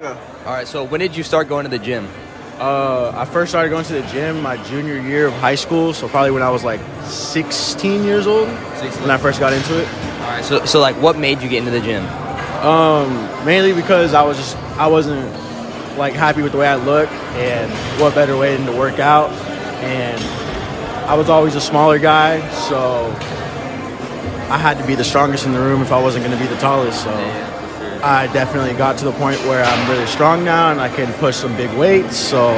Yeah. All right, so when did you start going to the gym? I first started going to the gym my junior year of high school, so probably when I was like 16 years old, 16. when I first got into it. All right, so like what made you get into the gym? Mainly because I wasn't like happy with the way I looked, and what better way than to work out. And I was always a smaller guy, so I had to be the strongest in the room if I wasn't going to be the tallest. So I definitely got to the point where I'm really strong now and I can push some big weights, so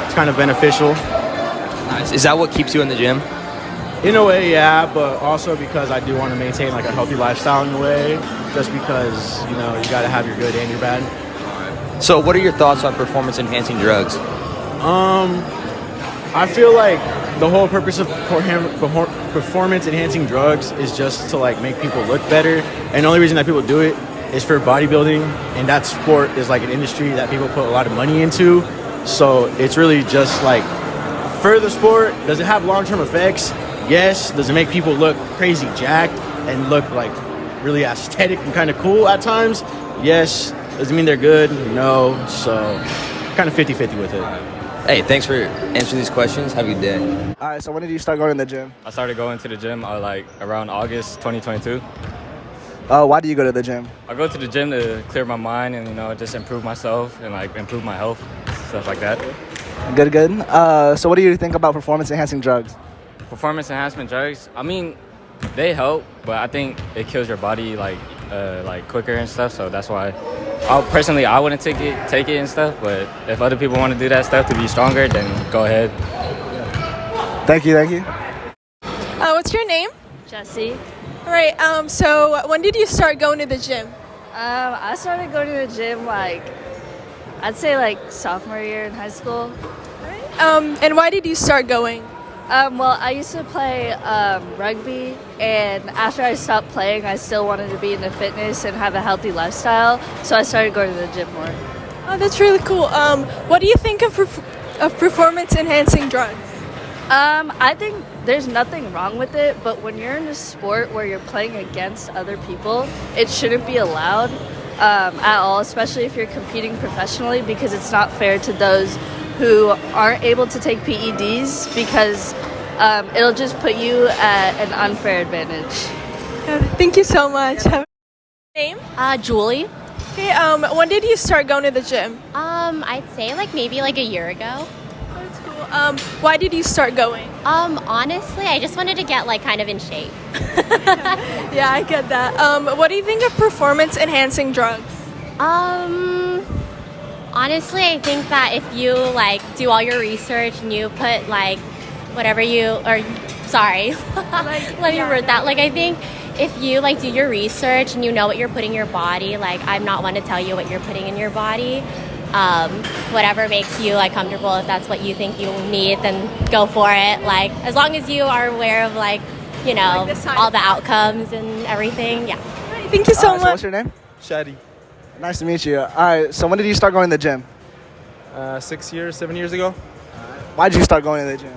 it's kind of beneficial. Nice. Is that what keeps you in the gym? In a way, yeah, but also because I do want to maintain like a healthy lifestyle in a way, just because, you know, you got to have your good and your bad. So what are your thoughts on performance-enhancing drugs? I feel like the whole purpose of performance-enhancing drugs is just to like make people look better, and the only reason that people do it is for bodybuilding, and that sport is like an industry that people put a lot of money into. So it's really just like for the sport. Does it have long-term effects? Yes. Does it make people look crazy jacked and look like really aesthetic and kind of cool at times? Yes. Does it mean they're good? No. So kind of 50-50 with it. Hey, thanks for answering these questions. Have a good day. All right, so when did you start going to the gym? I started going to the gym like around August 2022. Why do you go to the gym? I go to the gym to clear my mind and, just improve myself and like improve my health, stuff like that. Good. So what do you think about performance-enhancing drugs? Performance enhancement drugs, I mean, they help, but I think it kills your body like quicker and stuff. So that's why I wouldn't take it and stuff. But if other people want to do that stuff to be stronger, then go ahead. Thank you. What's your name? Jesse. All right. So when did you start going to the gym? I started going to the gym I'd say sophomore year in high school. And why did you start going? Well, I used to play rugby, and after I stopped playing, I still wanted to be into fitness and have a healthy lifestyle, so I started going to the gym more. Oh, that's really cool. What do you think of performance-enhancing drugs? I think there's nothing wrong with it, but when you're in a sport where you're playing against other people, it shouldn't be allowed at all, especially if you're competing professionally, because it's not fair to those who aren't able to take PEDs, because it'll just put you at an unfair advantage. Thank you so much. Have a name? Julie. Okay. When did you start going to the gym? I'd say maybe a year ago. That's cool. Why did you start going? Honestly, I just wanted to get kind of in shape. Yeah, I get that. What do you think of performance-enhancing drugs? Honestly, I think that if you do all your research and you put whatever let me word that. I think if you do your research and you know what you're putting in your body, I'm not one to tell you what you're putting in your body. Whatever makes you comfortable, if that's what you think you need, then go for it. As long as you are aware of all the outcomes and everything. Yeah. Thank you so much. So what's your name? Shadi. Nice to meet you. All right, so when did you start going to the gym? 7 years ago. Why did you start going to the gym?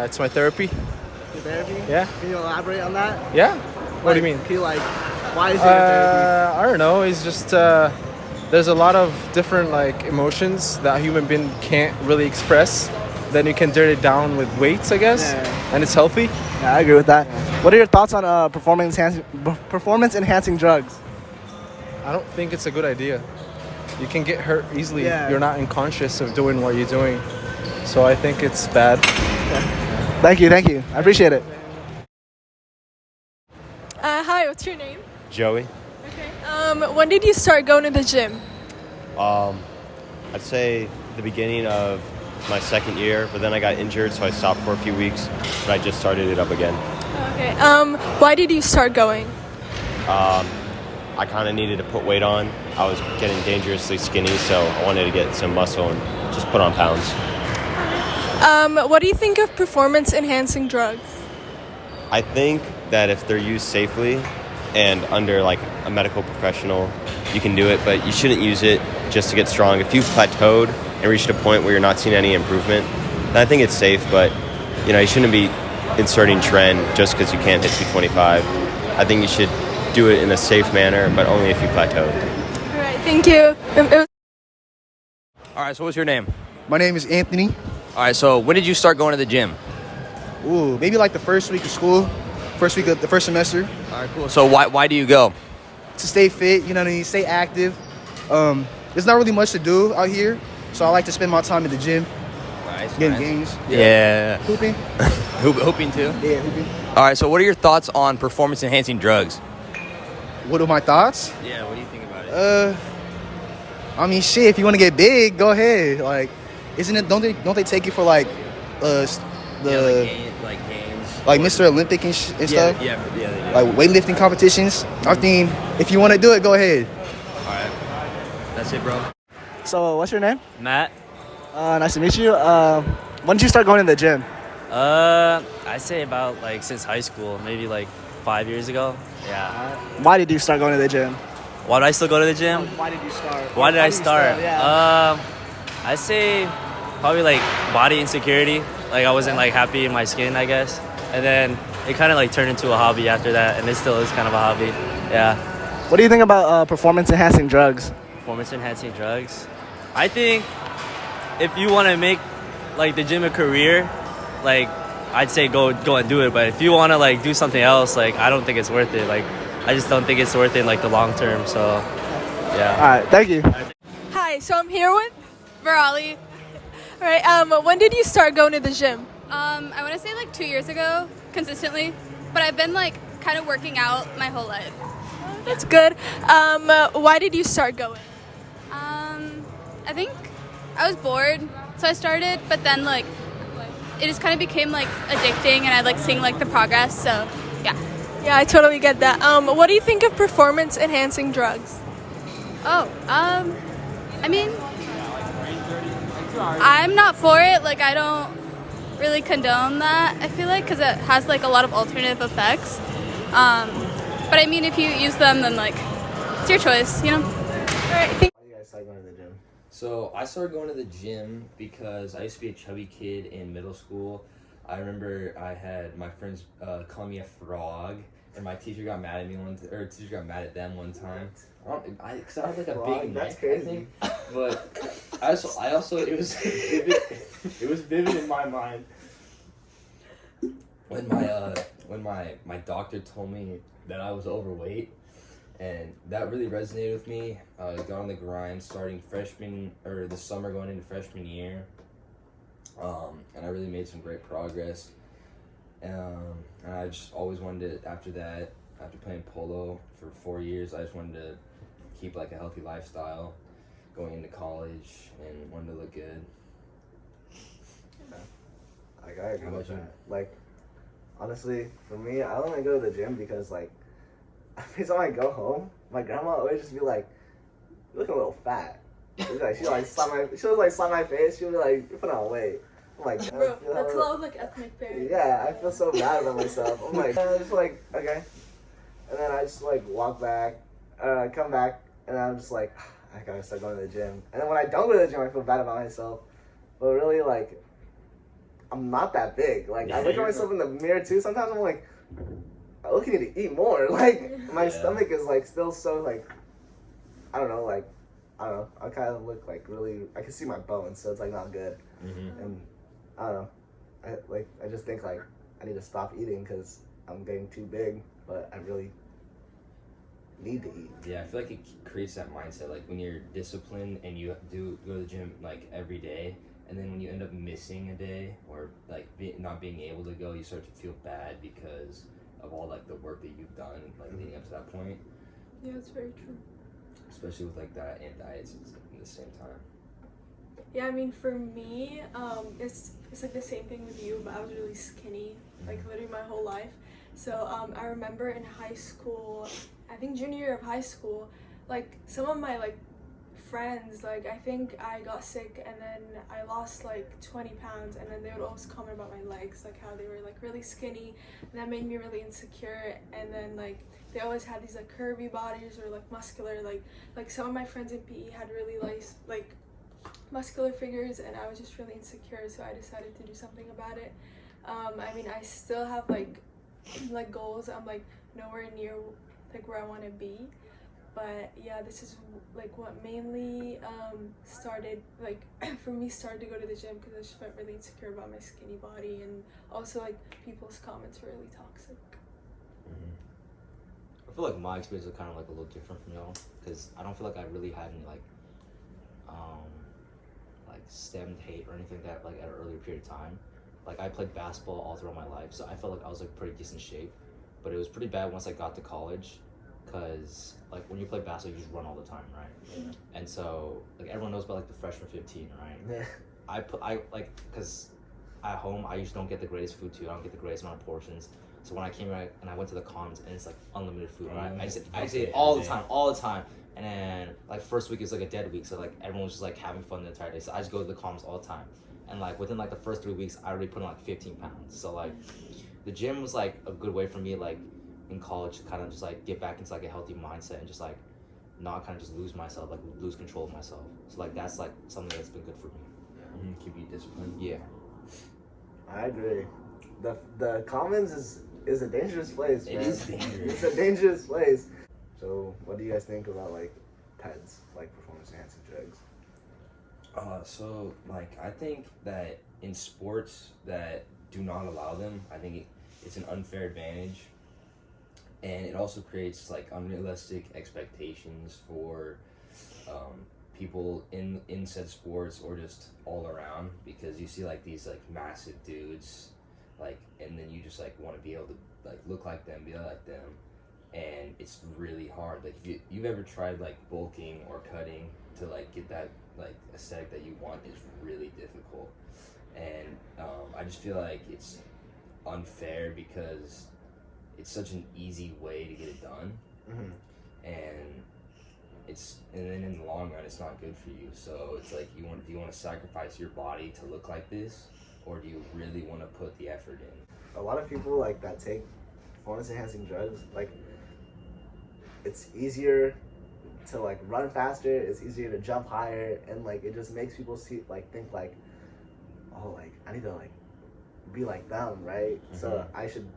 It's my therapy. Your therapy? Yeah. Can you elaborate on that? Yeah? What do you mean? Can you why is it your therapy? I don't know. It's just there's a lot of different emotions that a human being can't really express. Then you can dirt it down with weights, I guess, and it's healthy. Yeah, I agree with that. What are your thoughts on performance-enhancing drugs? I don't think it's a good idea. You can get hurt easily. Yeah. You're not unconscious of doing what you're doing. So I think it's bad. Okay. Thank you. I appreciate it. Hi, what's your name? Joey. Okay. When did you start going to the gym? I'd say the beginning of my second year, but then I got injured, so I stopped for a few weeks, but I just started it up again. Okay. Why did you start going? I kind of needed to put weight on. I was getting dangerously skinny, so I wanted to get some muscle and just put on pounds. What do you think of performance-enhancing drugs? I think that if they're used safely and under a medical professional, you can do it, but you shouldn't use it just to get strong. If you've plateaued and reached a point where you're not seeing any improvement, then I think it's safe, but you shouldn't be inserting trend just because you can't hit 225. I think you should do it in a safe manner, but only if you plateau. All right. Thank you. All right, so what's your name? My name is Anthony. All right, so when did you start going to the gym? Ooh, maybe like the first week of school, first week of the first semester. All right, cool. So why do you go? To stay fit, you know what I mean, stay active. There's not really much to do out here, so I like to spend my time at the gym, Nice. getting games, Yeah. hooping. Hooping too? Yeah, hooping. All right, so what are your thoughts on performance-enhancing drugs? What are my thoughts? Yeah, what do you think about it? I mean, shit. If you want to get big, go ahead. Like, isn't it? Don't they take you for like, games. like Mr. Olympic and stuff? Yeah. Like weightlifting competitions. I think if you want to do it, go ahead. All right. That's it, bro. So, what's your name? Matt, Nice to meet you. When did you start going to the gym? I say about like since high school, maybe like 5 years ago. Yeah. Why did you start going to the gym? Why do I still go to the gym? Why did you start? Why did I start? Yeah. I say probably like body insecurity. Like I wasn't like happy in my skin, I guess. And then it kind of like turned into a hobby after that, and it still is kind of a hobby. Yeah. What do you think about performance-enhancing drugs? Performance enhancing drugs. I think if you want to make like the gym a career, like I'd say go and do it. But if you want to like do something else, like I don't think it's worth it. Like I just don't think it's worth it like the long term. So yeah. All right, thank you. Hi, so I'm here with Virali. All right, when did you start going to the gym? I want to say like 2 years ago, consistently. But I've been like kind of working out my whole life. That's good. Why did you start going? I think I was bored, so I started. But then like it just kind of became like addicting, and I like seeing like the progress. So yeah. Yeah, I totally get that. What do you think of performance-enhancing drugs? Oh, I mean, I'm not for it. Like, I don't really condone that, I feel like, because it has, like, a lot of alternative effects. But, I mean, if you use them, then, like, it's your choice, you know? All right, Why do you guys start going to the gym? So I started going to the gym because I used to be a chubby kid in middle school. I remember I had my friends call me a frog, and my teacher got mad at me teacher got mad at them one time. Cause I had like a big neck, I think. But I also it was vivid. It was vivid in my mind when my doctor told me that I was overweight. And that really resonated with me. I got on the grind starting the summer going into freshman year. And I really made some great progress. And I just always wanted to, after playing polo for 4 years, I just wanted to keep like a healthy lifestyle going into college and wanted to look good. Like, I agree How with about you? that. Like, honestly, for me, I only go to the gym because, like, every time I go home, my grandma always just be like, "You look a little fat." She'll slap my face. She'll be like, "You're putting on weight." I'm like, Bro, that's a lot of like ethnic parents. yeah, I feel so bad about myself. I'm like, just like, okay. And then I just like walk back, come back, and I'm just like, I gotta start going to the gym. And then when I don't go to the gym, I feel bad about myself. But really, like, I'm not that big. Like, I look at myself in the mirror too. Sometimes I'm like, I look at need to eat more. Like, my stomach is like still so like, I don't know. I kind of look like really. I can see my bones, so it's like not good. Mm-hmm. And I don't know. I just think like I need to stop eating because I'm getting too big, but I really need to eat. Yeah, I feel like it creates that mindset. Like when you're disciplined and you do go to the gym like every day, and then when you end up missing a day or like not being able to go, you start to feel bad because of all like the work that you've done like leading up to that point. Yeah, it's very true. Especially with like that and diets at the same time. Yeah, I mean, for me, it's like the same thing with you, but I was really skinny, like literally my whole life. So I remember in high school, I think junior year of high school, like some of my like friends, like I think I got sick and then I lost like 20 pounds, and then they would always comment about my legs, like how they were like really skinny, and that made me really insecure. And then like they always had these like curvy bodies or like muscular, like some of my friends in PE had really like muscular figures, and I was just really insecure, so I decided to do something about it. I mean, I still have like goals. I'm like nowhere near like where I want to be, But yeah, this is like what mainly started like for me started to go to the gym because I just felt really insecure about my skinny body, and also like people's comments were really toxic. I feel like my experience is kind of like a little different from y'all because I don't feel like I really had any like stemmed hate or anything like that like at an earlier period of time. Like I played basketball all throughout my life, so I felt like I was like pretty decent shape, but it was pretty bad once I got to college because like when you play basketball you just run all the time, right? And so like everyone knows about like the freshman 15, right? I like because at home I usually don't get the greatest food too. I don't get the greatest amount of portions. So when I came back and I went to the commons and it's like unlimited food, right? I used to eat all the time. And then like first week is like a dead week, so like everyone was just like having fun the entire day. So I just go to the commons all the time. And like within like the first 3 weeks, I already put on like 15 pounds. So like the gym was like a good way for me like in college to kind of just like get back into like a healthy mindset and just like not kind of just lose myself, like lose control of myself. So like that's like something that's been good for me. Keep you disciplined. Yeah. I agree. The commons is a dangerous place, man. It is dangerous. It's a dangerous place. So what do you guys think about like PEDs, like performance enhancing drugs? So like I think that in sports that do not allow them, I think it's an unfair advantage, and it also creates like unrealistic expectations for people in said sports or just all around, because you see like these like massive dudes like, and then you just like want to be able to like look like them, be like them, and it's really hard. Like if you've ever tried like bulking or cutting to like get that like aesthetic that you want, is really difficult. And I just feel like it's unfair because it's such an easy way to get it done. And then in the long run it's not good for you. So it's like do you want to sacrifice your body to look like this, or do you really want to put the effort in? A lot of people like that take performance enhancing drugs, like it's easier to like run faster, it's easier to jump higher, and like it just makes people think like, oh, like I need to like be like them, right? So I should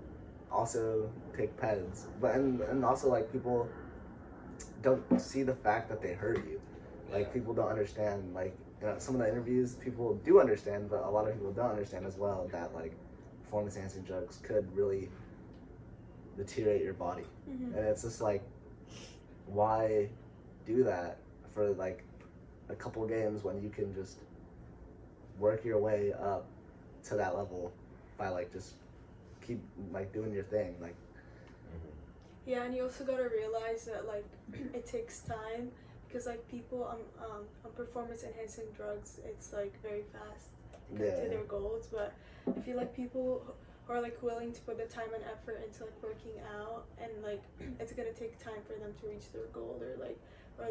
also take PEDs. But and also like people don't see the fact that they hurt you. Like people don't understand, like some of the interviews people do understand, but a lot of people don't understand as well that like performance enhancing drugs could really deteriorate your body. And it's just like, why do that for like a couple games when you can just work your way up to that level by like just keep like doing your thing, like. Yeah, and you also gotta realize that like it takes time, because like people on performance enhancing drugs, it's like very fast to get to their goals. But I feel like people who are like willing to put the time and effort into like working out, and like it's gonna take time for them to reach their goal, or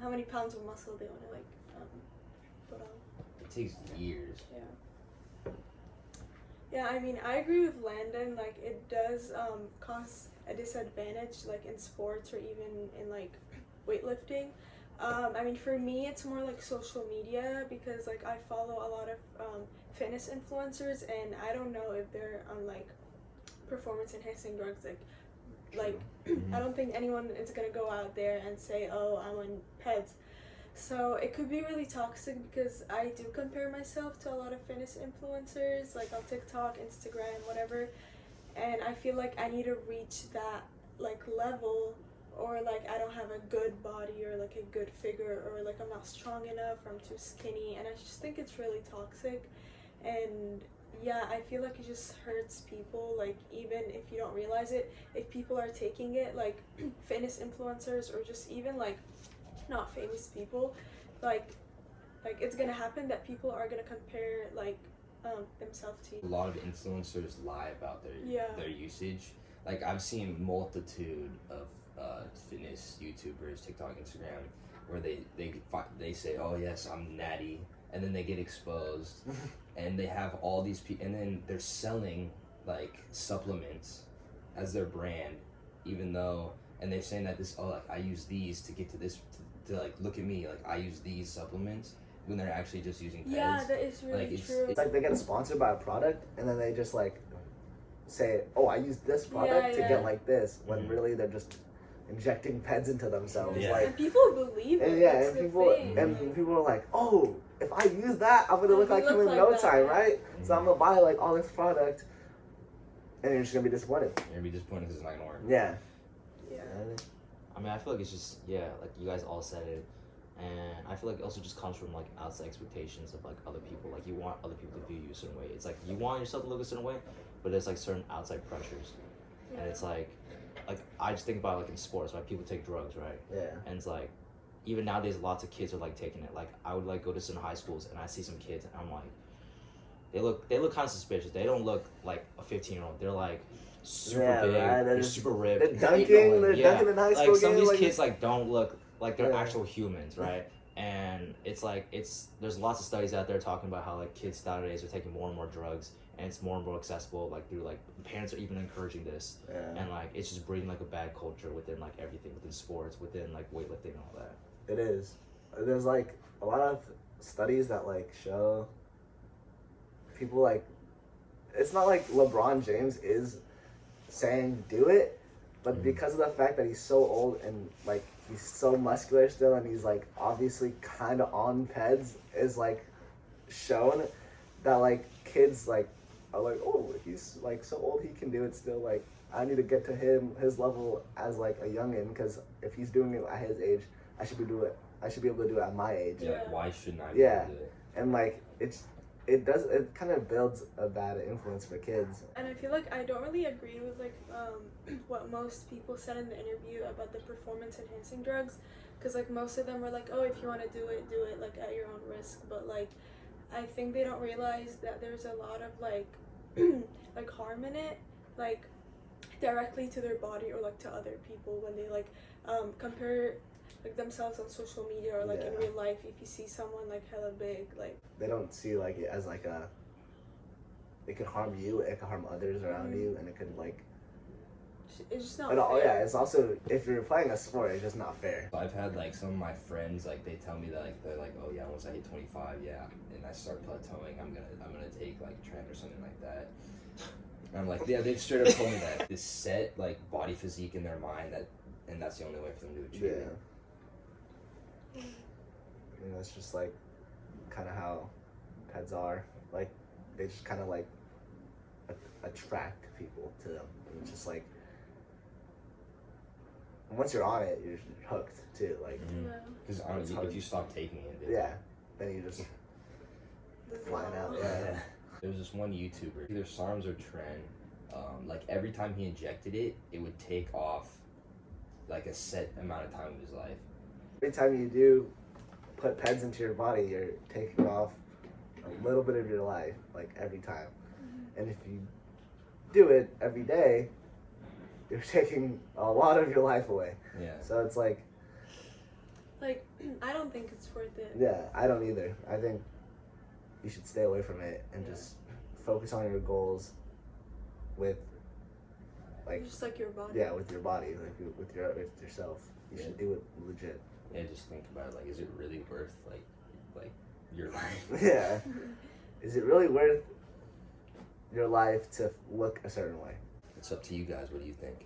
how many pounds of muscle they want to like put on. It takes years. Yeah, I mean, I agree with Landon. Like, it does cause a disadvantage, like in sports or even in like weightlifting. I mean, for me, it's more like social media, because like I follow a lot of fitness influencers, and I don't know if they're on like performance enhancing drugs. Like I don't think anyone is gonna go out there and say, "Oh, I'm on PEDs." So it could be really toxic, because I do compare myself to a lot of fitness influencers, like on TikTok, Instagram, whatever, and I feel like I need to reach that like level, or like I don't have a good body or like a good figure, or like I'm not strong enough, or I'm too skinny, and I just think it's really toxic. And yeah, I feel like it just hurts people, like even if you don't realize it, if people are taking it, like fitness influencers or just even like not famous people, like it's gonna happen that people are gonna compare like themselves to you. A lot of influencers lie about their usage. Like I've seen multitude of fitness YouTubers, TikTok, Instagram, where they say, "Oh yes, I'm natty," and then they get exposed, and they have all these people, and then they're selling like supplements as their brand, even though, and they're saying that like I use these to get to this. To like look at me, like I use these supplements, when they're actually just using PEDs. Yeah, that is really true. It's like they get sponsored by a product, and then they just like say, "Oh, I use this product to get like this," when really they're just injecting PEDs into themselves. Yeah. Like, And people believe it. and yeah, That's and the people thing. and people are like, oh, if I use that, I'm gonna Yeah, look you like him look in like no that, time, yeah. right? So I'm gonna buy like all this product, and you're just gonna be disappointed. You're gonna be disappointed because it's not gonna work. Yeah. Yeah. I mean, I feel like it's just, yeah, like you guys all said it. And I feel like it also just comes from like outside expectations of like other people. Like you want other people to view you a certain way. It's like you want yourself to look a certain way, but there's like certain outside pressures. Yeah. And it's like I just think about like in sports, right? People take drugs, right? Yeah. And it's like, even nowadays, lots of kids are like taking it. Like I would like go to some high schools and I see some kids and I'm like, they look kind of suspicious. They don't look like a 15-year-old. They're like super big. Right. They're super ripped. They're dunking. They're dunking in high school. Like some of these games, kids like don't look like they're Yeah. actual humans, right? And it's like there's lots of studies out there talking about how like kids nowadays are taking more and more drugs and it's more and more accessible, like through like parents are even encouraging this. Yeah. And like it's just breeding like a bad culture within like everything, within sports, within like weightlifting and all that. It is. There's like a lot of studies that like show people like, it's not like LeBron James is saying do it, but because of the fact that he's so old and like he's so muscular still and he's like obviously kind of on PEDs, is like shown that like kids like are like, oh, he's like so old he can do it still, like I need to get to his level as like a youngin, because if he's doing it at his age, I should be able to do it at my age. Yeah, like, why shouldn't I? Yeah. Do it? And like it kind of builds a bad influence for kids. And I feel like I don't really agree with like what most people said in the interview about the performance enhancing drugs, because like most of them were like, oh, if you want to do it like at your own risk. But like I think they don't realize that there's a lot of like like harm in it, like directly to their body or like to other people when they like compare like themselves on social media or like in Yeah. real life. If you see someone like hella big, like They don't see like it as like it could harm you, it could harm others around you, and it could like it's just not and fair. yeah, it's also, if you're playing a sport, it's just not fair. I've had like some of my friends like they tell me that like they're like, oh yeah, once I hit 25, yeah, and I start plateauing, I'm gonna take like tren or something like that. And I'm like, yeah, they've straight up told me that this set like body physique in their mind, and that's the only way for them to achieve it. You know, it's just like kind of how PEDs are. Like they just kind of like attract people to them. And it's just like once you're on it, you're hooked too. Like Because honestly, if you stop taking it, yeah, then you just flying out. Yeah. There was this one YouTuber, either SARMs or Tren. Like every time he injected it, it would take off like a set amount of time of his life. Every time you do put PEDs into your body, you're taking off a little bit of your life, like every time. And if you do it every day, you're taking a lot of your life away. Yeah. So it's like I don't think it's worth it. yeah, I don't either. I think you should stay away from it and just focus on your goals with like Just like your body. yeah, with your body, like with yourself. You should do it legit. Yeah, just think about it. Like, is it really worth like your life? Yeah. Is it really worth your life to look a certain way? It's up to you guys. What do you think?